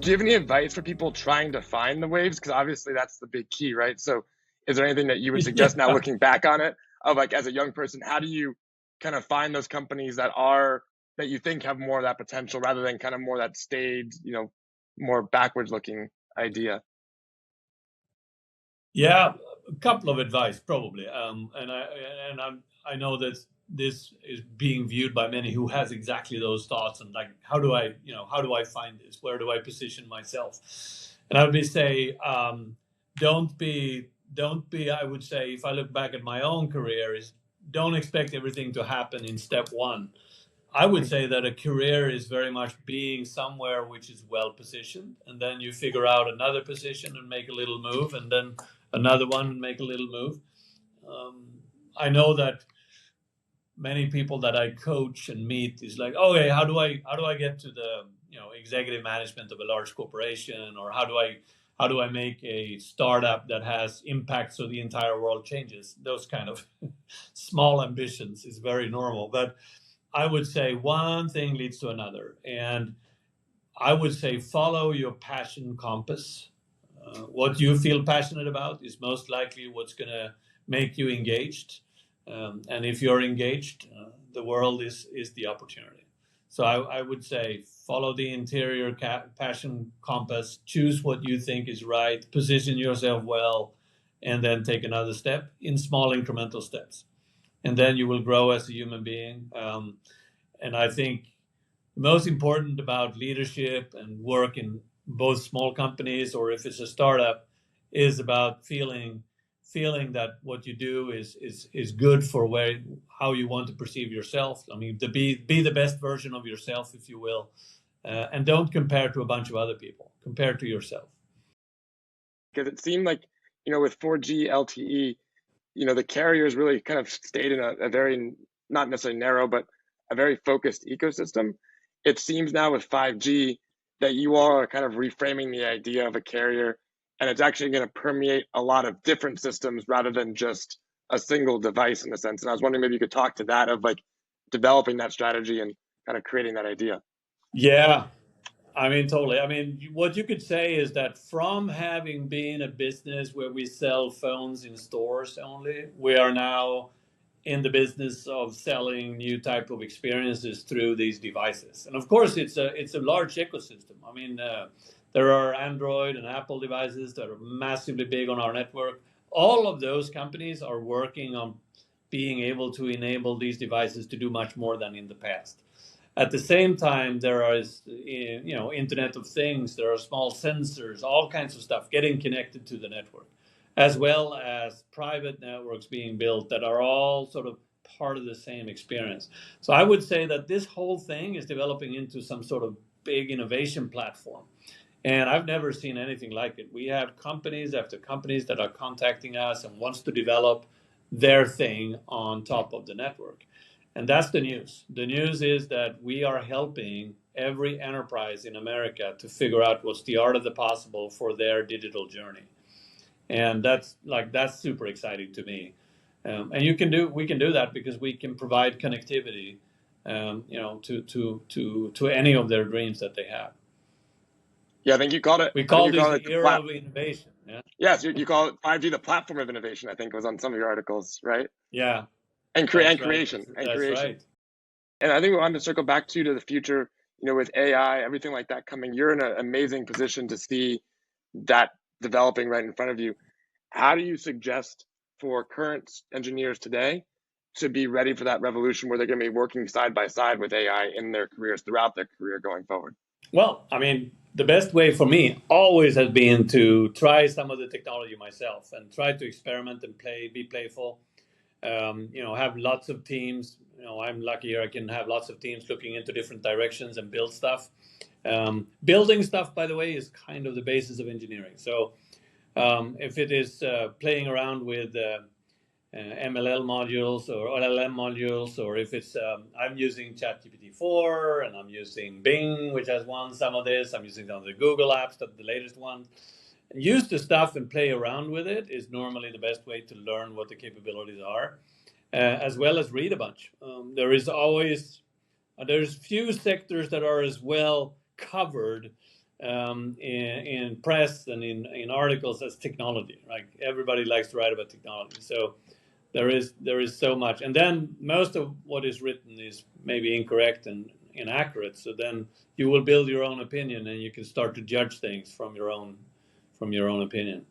do you have any advice for people trying to find the waves? Because obviously that's the big key, right? So is there anything that you would suggest now looking back on it of like as a young person, how do you kind of find those companies that you think have more of that potential rather than kind of more that staged, more backwards looking idea? Yeah, a couple of advice probably. I know that this is being viewed by many who has exactly those thoughts and like, how do I find this? Where do I position myself? And I would say, don't be. I would say, if I look back at my own career, is don't expect everything to happen in step one. I would say that a career is very much being somewhere which is well positioned, and then you figure out another position and make a little move, and then another one and make a little move. I know that many people that I coach and meet is like, okay, how do I get to the executive management of a large corporation, or how do I make a startup that has impact so the entire world changes? Those kind of small ambitions is very normal, but I would say one thing leads to another. And I would say follow your passion compass. What you feel passionate about is most likely what's going to make you engaged. And if you're engaged, the world is the opportunity. So I would say follow the interior passion compass, choose what you think is right, position yourself well, and then take another step in small incremental steps. And then you will grow as a human being. And I think the most important about leadership and work in both small companies or if it's a startup is about feeling that what you do is good for how you want to perceive yourself. I mean, to be the best version of yourself, if you will, and don't compare to a bunch of other people. Compare to yourself. Because it seemed like, with 4G LTE, the carriers really kind of stayed in a very, not necessarily narrow, but a very focused ecosystem. It seems now with 5G that you all are kind of reframing the idea of a carrier, and it's actually going to permeate a lot of different systems rather than just a single device in a sense. And I was wondering maybe you could talk to that of like developing that strategy and kind of creating that idea. Yeah. I mean, totally. I mean, what you could say is that from having been a business where we sell phones in stores only, we are now in the business of selling new type of experiences through these devices. And of course, it's a large ecosystem. I mean, there are Android and Apple devices that are massively big on our network. All of those companies are working on being able to enable these devices to do much more than in the past. At the same time, there is, Internet of Things, there are small sensors, all kinds of stuff getting connected to the network, as well as private networks being built that are all sort of part of the same experience. So I would say that this whole thing is developing into some sort of big innovation platform. And I've never seen anything like it. We have companies after companies that are contacting us and wants to develop their thing on top of the network. And that's the news. The news is that we are helping every enterprise in America to figure out what's the art of the possible for their digital journey. And that's super exciting to me. And we can do that because we can provide connectivity, to any of their dreams that they have. Yeah, I think you called it. We call this the era of innovation. Yeah. Yes, you call it 5G, the platform of innovation, I think was on some of your articles, right? Yeah. And creation. That's right. And I think we wanted to circle back to the future, with AI, everything like that coming. You're in an amazing position to see that developing right in front of you. How do you suggest for current engineers today to be ready for that revolution where they're going to be working side by side with AI in their careers throughout their career going forward? Well, I mean, the best way for me always has been to try some of the technology myself and try to experiment and be playful. Have lots of teams. I'm lucky here. I can have lots of teams looking into different directions and build stuff. Building stuff, by the way, is kind of the basis of engineering. So if it is playing around with MLL modules or LLM modules, or if it's I'm using ChatGPT 4 and I'm using Bing, which has won some of this. I'm using some of the Google apps, the latest one. Use the stuff and play around with it is normally the best way to learn what the capabilities are, as well as read a bunch. There's few sectors that are as well covered in press and in articles as technology. Like everybody likes to write about technology, so there is so much, and then most of what is written is maybe incorrect and inaccurate. So then you will build your own opinion, and you can start to judge things from your own opinion.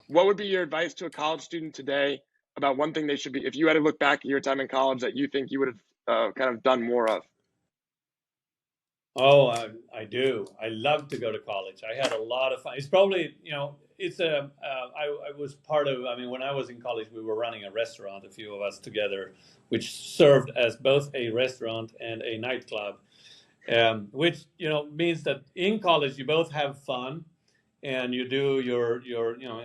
What would be your advice to a college student today about one thing they should be, if you had to look back at your time in college, that you think you would have kind of done more of? Oh, I do. I love to go to college. I had a lot of fun. It's probably, it's I was part of, I mean, when I was in college, we were running a restaurant, a few of us together, which served as both a restaurant and a nightclub, which, means that in college, you both have fun and you do your,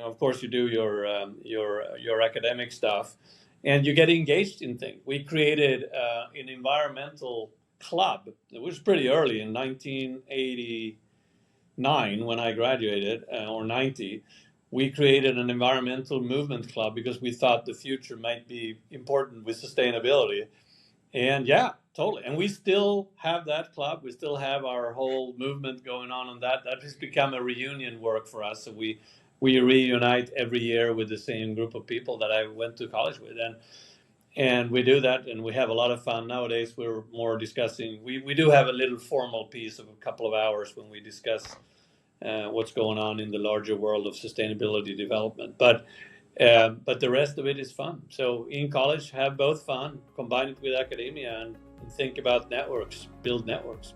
of course you do your academic stuff and you get engaged in things. We created an environmental club. It was pretty early in 1989 when I graduated, or 90. We created an environmental movement club because we thought the future might be important with sustainability. And yeah, totally. And we still have that club. We still have our whole movement going on that. That has become a reunion work for us. So we reunite every year with the same group of people that I went to college with. And we do that, and we have a lot of fun. Nowadays, we're more discussing. We do have a little formal piece of a couple of hours when we discuss what's going on in the larger world of sustainability development. But the rest of it is fun. So in college, have both fun, combine it with academia, and think about networks, build networks.